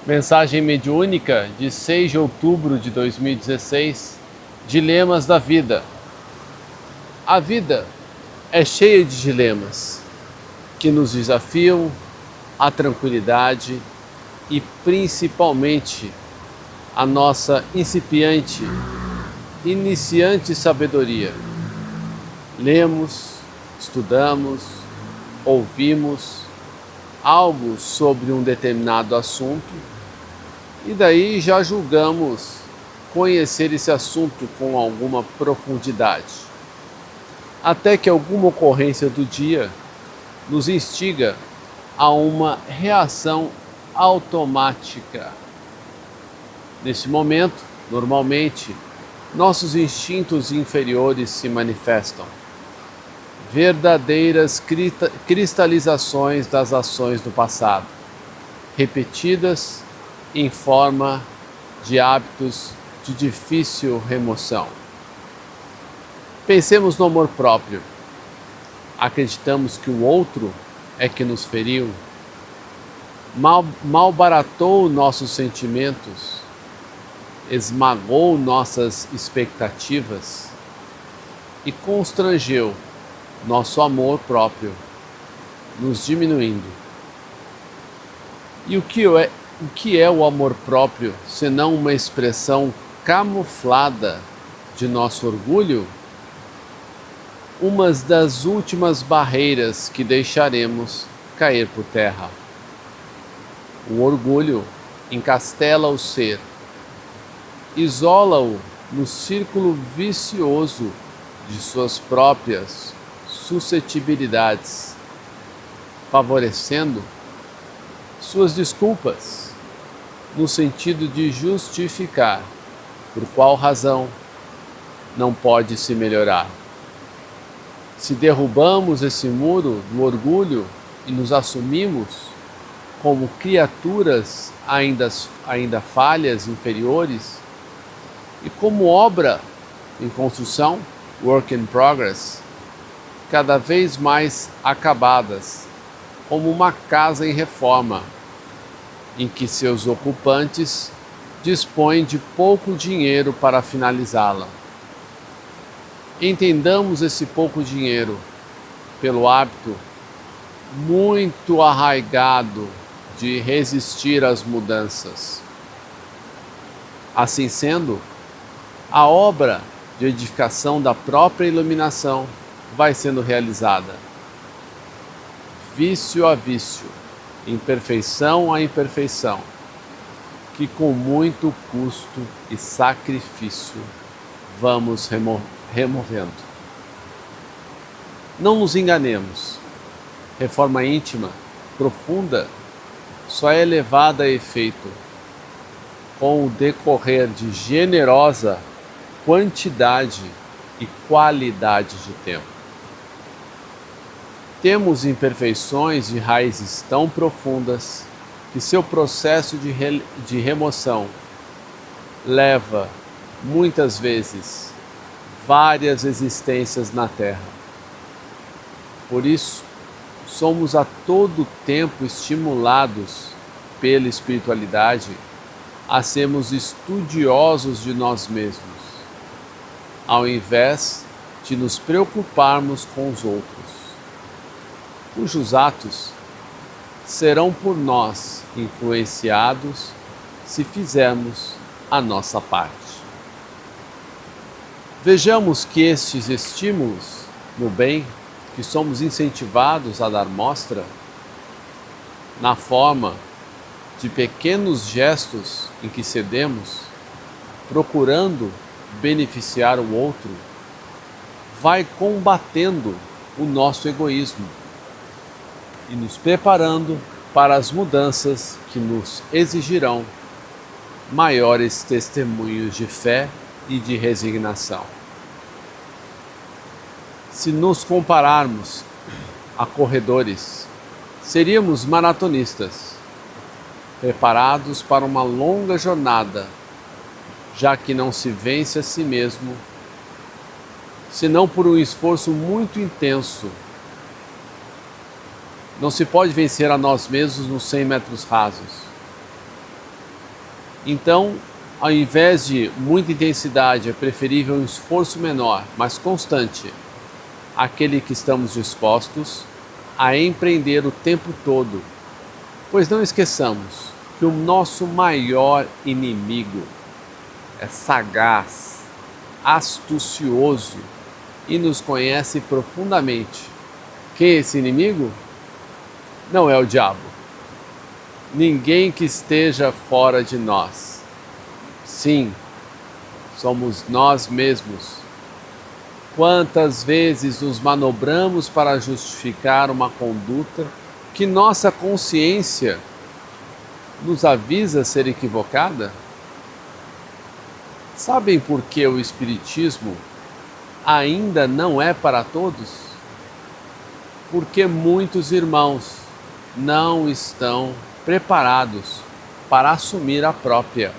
Mensagem mediúnica de 6 de outubro de 2016. Dilemas da vida. A vida é cheia de dilemas que nos desafiam à tranquilidade e principalmente a nossa iniciante sabedoria. Lemos, estudamos, ouvimos algo sobre um determinado assunto e daí já julgamos conhecer esse assunto com alguma profundidade. Até que alguma ocorrência do dia nos instiga a uma reação automática. Nesse momento, normalmente, nossos instintos inferiores se manifestam. Verdadeiras cristalizações das ações do passado, repetidas em forma de hábitos de difícil remoção. Pensemos no amor próprio. Acreditamos que o outro é que nos feriu, malbaratou nossos sentimentos, esmagou nossas expectativas e constrangeu nosso amor próprio, nos diminuindo. E o que é o amor próprio, senão uma expressão camuflada de nosso orgulho? Uma das últimas barreiras que deixaremos cair por terra. O orgulho encastela o ser, isola-o no círculo vicioso de suas próprias suscetibilidades, favorecendo suas desculpas, no sentido de justificar por qual razão não pode se melhorar. Se derrubamos esse muro do orgulho e nos assumimos como criaturas ainda falhas, inferiores, e como obra em construção, work in progress, cada vez mais acabadas, como uma casa em reforma, em que seus ocupantes dispõem de pouco dinheiro para finalizá-la. Entendamos esse pouco dinheiro pelo hábito muito arraigado de resistir às mudanças. Assim sendo, a obra de edificação da própria iluminação vai sendo realizada, vício a vício, imperfeição a imperfeição, que com muito custo e sacrifício vamos removendo. Não nos enganemos, reforma íntima, profunda, só é levada a efeito com o decorrer de generosa quantidade e qualidade de tempo. Temos imperfeições de raízes tão profundas que seu processo de remoção leva, muitas vezes, várias existências na Terra. Por isso, somos a todo tempo estimulados pela espiritualidade a sermos estudiosos de nós mesmos, ao invés de nos preocuparmos com os outros, cujos atos serão por nós influenciados se fizermos a nossa parte. Vejamos que estes estímulos no bem, que somos incentivados a dar mostra, na forma de pequenos gestos em que cedemos, procurando beneficiar o outro, vai combatendo o nosso egoísmo e nos preparando para as mudanças que nos exigirão maiores testemunhos de fé e de resignação. Se nos compararmos a corredores, seríamos maratonistas, preparados para uma longa jornada, já que não se vence a si mesmo, senão por um esforço muito intenso. Não se pode vencer a nós mesmos nos 100 metros rasos. Então, ao invés de muita intensidade, é preferível um esforço menor, mas constante, aquele que estamos dispostos a empreender o tempo todo, pois não esqueçamos que o nosso maior inimigo é sagaz, astucioso e nos conhece profundamente. Quem é esse inimigo? Não é o diabo. Ninguém que esteja fora de nós. Sim, somos nós mesmos. Quantas vezes nos manobramos para justificar uma conduta que nossa consciência nos avisa ser equivocada? Sabem por que o Espiritismo ainda não é para todos? Porque muitos irmãos não estão preparados para assumir a própria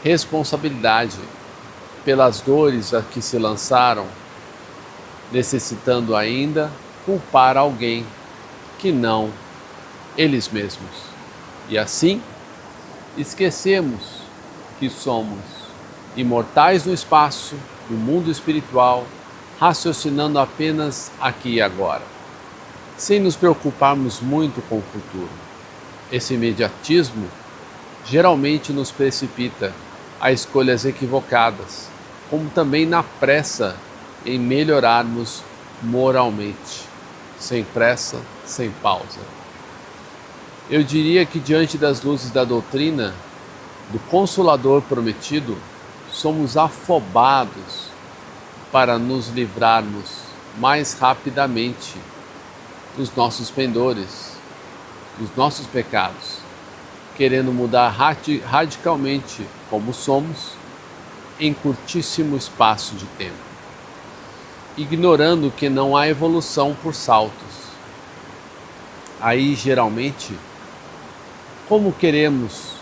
responsabilidade pelas dores a que se lançaram, necessitando ainda culpar alguém que não eles mesmos. E assim, esquecemos que somos imortais no espaço, no mundo espiritual, raciocinando apenas aqui e agora, sem nos preocuparmos muito com o futuro. Esse imediatismo geralmente nos precipita a escolhas equivocadas, como também na pressa em melhorarmos moralmente, sem pressa, sem pausa. Eu diria que diante das luzes da doutrina do Consolador prometido, somos afobados para nos livrarmos mais rapidamente dos nossos pendores, dos nossos pecados, querendo mudar radicalmente como somos em curtíssimo espaço de tempo, ignorando que não há evolução por saltos. Aí, geralmente, como queremos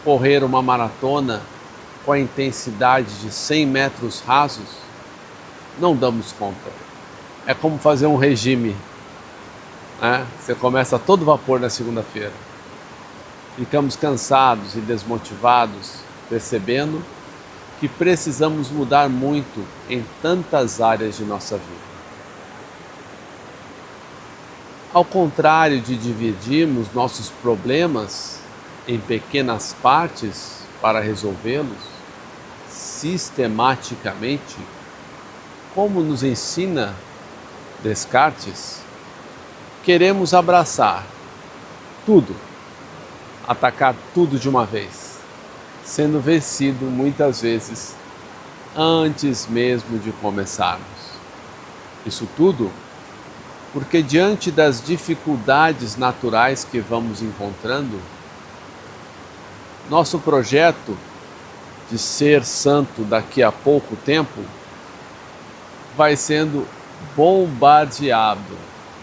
correr uma maratona com a intensidade de 100 metros rasos, não damos conta. É como fazer um regime, né? Você começa a todo vapor na segunda-feira. Ficamos cansados e desmotivados, percebendo que precisamos mudar muito em tantas áreas de nossa vida. Ao contrário de dividirmos nossos problemas em pequenas partes para resolvê-los sistematicamente, como nos ensina Descartes, queremos abraçar tudo, atacar tudo de uma vez, sendo vencido muitas vezes antes mesmo de começarmos. Isso tudo porque diante das dificuldades naturais que vamos encontrando, nosso projeto de ser santo daqui a pouco tempo vai sendo bombardeado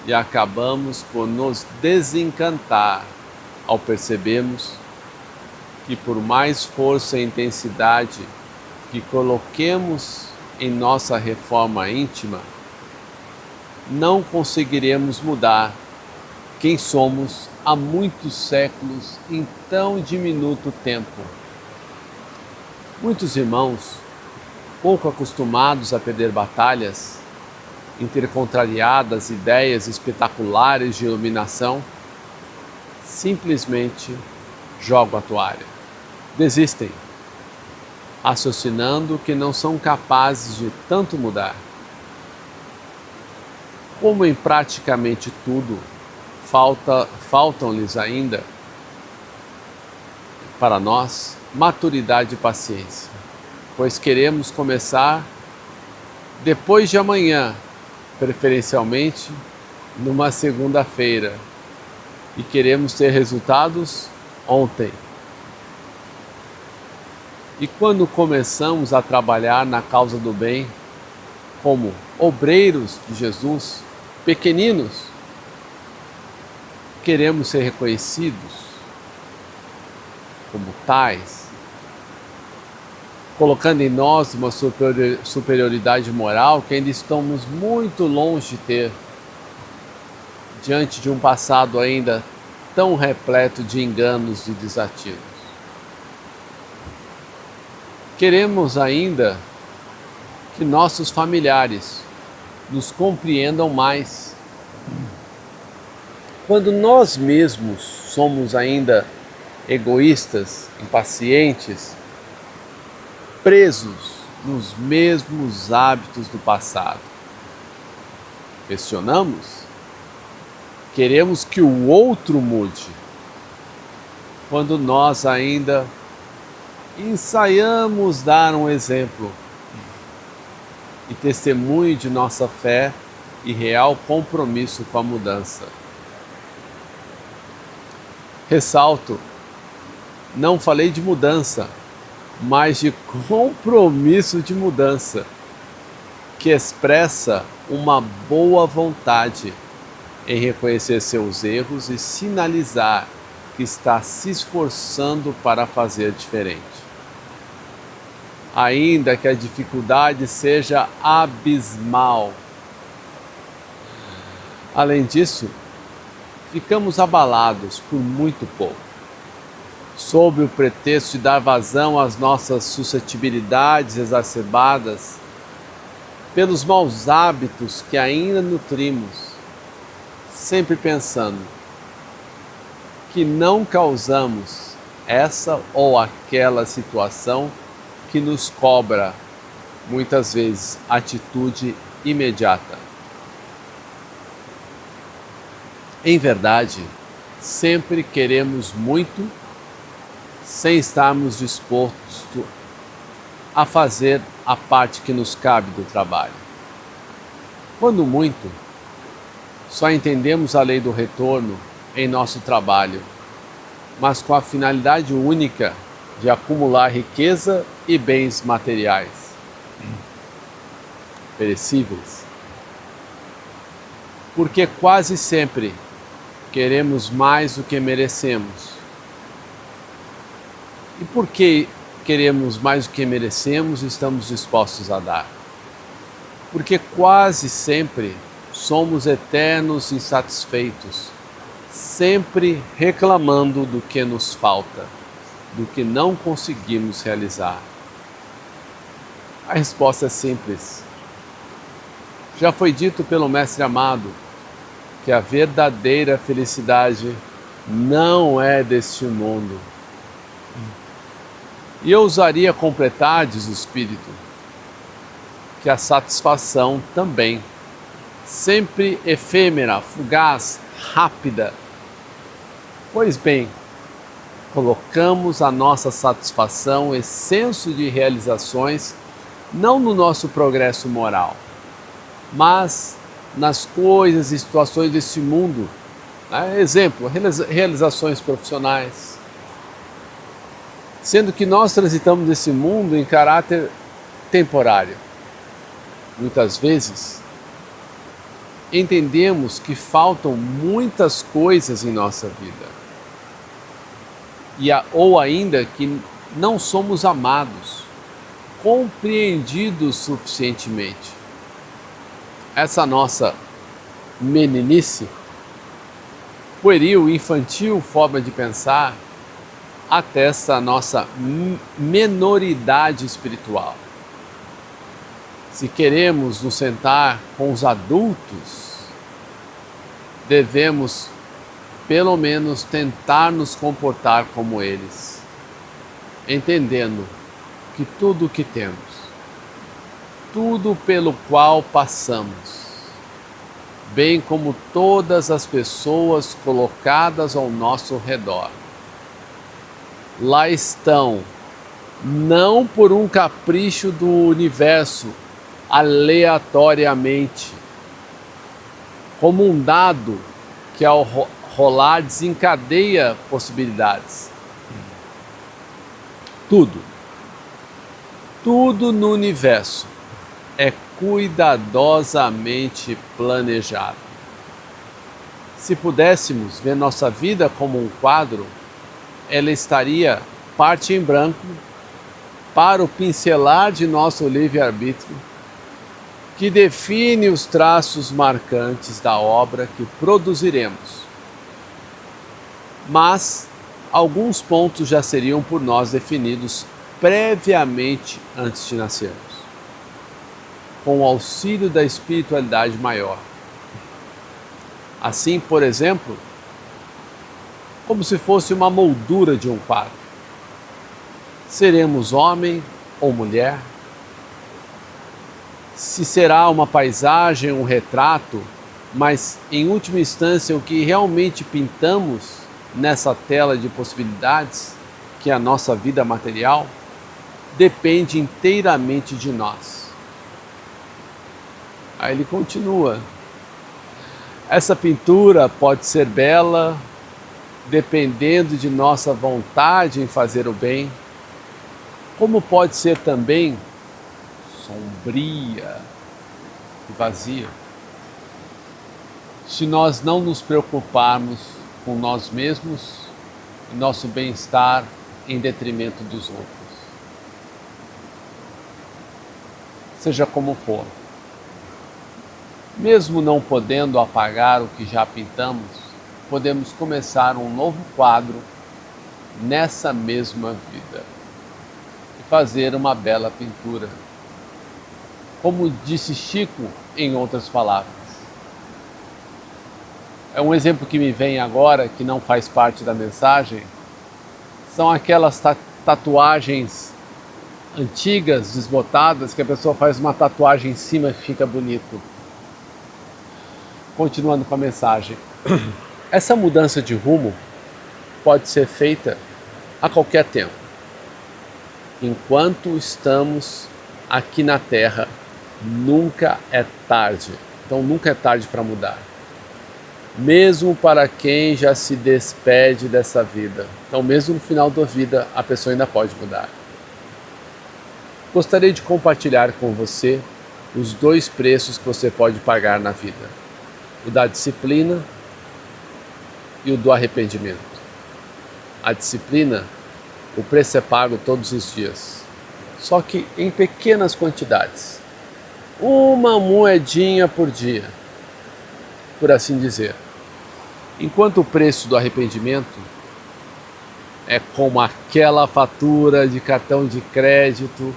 e acabamos por nos desencantar ao percebermos que por mais força e intensidade que coloquemos em nossa reforma íntima, não conseguiremos mudar quem somos há muitos séculos em tão diminuto tempo. Muitos irmãos, pouco acostumados a perder batalhas, em ter contrariadas ideias espetaculares de iluminação, simplesmente jogam a toalha. Desistem, raciocinando que não são capazes de tanto mudar. Como em praticamente tudo, faltam-lhes ainda, para nós, maturidade e paciência, pois queremos começar depois de amanhã, preferencialmente numa segunda-feira, e queremos ter resultados ontem. E quando começamos a trabalhar na causa do bem, como obreiros de Jesus, pequeninos, queremos ser reconhecidos como tais, colocando em nós uma superioridade moral que ainda estamos muito longe de ter, diante de um passado ainda tão repleto de enganos e desatinos. Queremos ainda que nossos familiares nos compreendam mais. Quando nós mesmos somos ainda egoístas, impacientes, presos nos mesmos hábitos do passado. Questionamos? Queremos que o outro mude, quando nós ainda ensaiamos dar um exemplo e testemunho de nossa fé e real compromisso com a mudança. Ressalto, não falei de mudança, mas de compromisso de mudança, que expressa uma boa vontade em reconhecer seus erros e sinalizar que está se esforçando para fazer diferente. Ainda que a dificuldade seja abismal. Além disso, ficamos abalados por muito pouco, sob o pretexto de dar vazão às nossas suscetibilidades exacerbadas pelos maus hábitos que ainda nutrimos, sempre pensando que não causamos essa ou aquela situação que nos cobra, muitas vezes, atitude imediata. Em verdade, sempre queremos muito sem estarmos dispostos a fazer a parte que nos cabe do trabalho. Quando muito, só entendemos a lei do retorno em nosso trabalho, mas com a finalidade única de acumular riqueza e bens materiais perecíveis. Porque quase sempre queremos mais do que merecemos. E porque queremos mais do que merecemos, estamos dispostos a dar. Porque quase sempre somos eternos insatisfeitos, sempre reclamando do que nos falta, do que não conseguimos realizar. A resposta é simples. Já foi dito pelo Mestre amado que a verdadeira felicidade não é deste mundo. E eu ousaria completar, diz o Espírito, que a satisfação também, sempre efêmera, fugaz, rápida. Pois bem, colocamos a nossa satisfação e senso de realizações não no nosso progresso moral, mas nas coisas e situações desse mundo. Exemplo, realizações profissionais. Sendo que nós transitamos esse mundo em caráter temporário. Muitas vezes, entendemos que faltam muitas coisas em nossa vida. Ou ainda que não somos amados, compreendidos suficientemente. Essa nossa meninice, pueril, infantil forma de pensar, atesta a nossa menoridade espiritual. Se queremos nos sentar com os adultos, devemos pelo menos tentar nos comportar como eles, entendendo que tudo o que temos, tudo pelo qual passamos, bem como todas as pessoas colocadas ao nosso redor, lá estão, não por um capricho do universo, aleatoriamente, como um dado que ao rolar desencadeia possibilidades. Tudo no universo é cuidadosamente planejado. Se pudéssemos ver nossa vida como um quadro, ela estaria parte em branco para o pincelar de nosso livre-arbítrio, que define os traços marcantes da obra que produziremos. Mas alguns pontos já seriam por nós definidos previamente antes de nascermos, com o auxílio da espiritualidade maior. Assim, por exemplo, como se fosse uma moldura de um quadro. Seremos homem ou mulher? Se será uma paisagem, um retrato, mas em última instância o que realmente pintamos nessa tela de possibilidades, que é a nossa vida material, depende inteiramente de nós. Aí ele continua. Essa pintura pode ser bela, dependendo de nossa vontade em fazer o bem, como pode ser também sombria e vazia, se nós não nos preocuparmos com nós mesmos e nosso bem-estar em detrimento dos outros. Seja como for, mesmo não podendo apagar o que já pintamos, podemos começar um novo quadro nessa mesma vida e fazer uma bela pintura. Como disse Chico em outras palavras. É um exemplo que me vem agora, que não faz parte da mensagem, são aquelas tatuagens antigas, desbotadas, que a pessoa faz uma tatuagem em cima e fica bonito. Continuando com a mensagem. Essa mudança de rumo pode ser feita a qualquer tempo. Enquanto estamos aqui na Terra, nunca é tarde. Então nunca é tarde para mudar. Mesmo para quem já se despede dessa vida. Então mesmo no final da vida, a pessoa ainda pode mudar. Gostaria de compartilhar com você os dois preços que você pode pagar na vida. O da disciplina e o do arrependimento. A disciplina, o preço é pago todos os dias, só que em pequenas quantidades. Uma moedinha por dia, por assim dizer. Enquanto o preço do arrependimento é como aquela fatura de cartão de crédito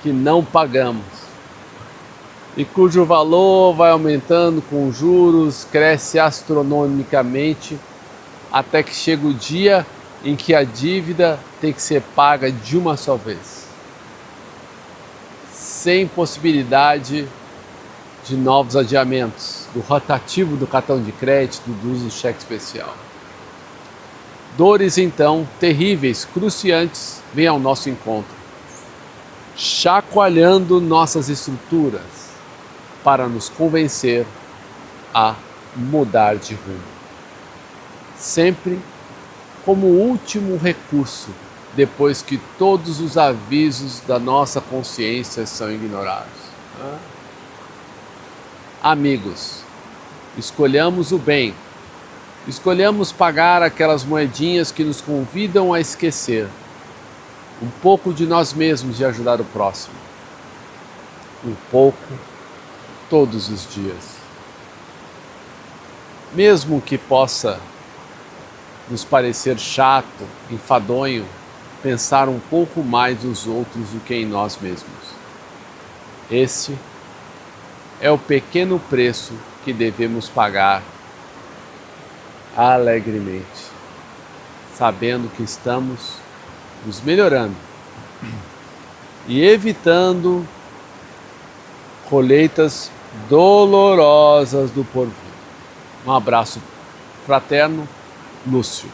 que não pagamos e cujo valor vai aumentando com juros, cresce astronomicamente, até que chega o dia em que a dívida tem que ser paga de uma só vez, sem possibilidade de novos adiamentos, do rotativo do cartão de crédito, do uso do cheque especial. Dores então terríveis, cruciantes, vêm ao nosso encontro, chacoalhando nossas estruturas, para nos convencer a mudar de rumo. Sempre como último recurso, depois que todos os avisos da nossa consciência são ignorados. Amigos, escolhamos o bem, escolhamos pagar aquelas moedinhas que nos convidam a esquecer um pouco de nós mesmos e ajudar o próximo. Um pouco todos os dias. Mesmo que possa nos parecer chato, enfadonho, pensar um pouco mais nos outros do que em nós mesmos. Esse é o pequeno preço que devemos pagar alegremente, sabendo que estamos nos melhorando e evitando colheitas dolorosas do porvir. Um abraço fraterno, Lúcio.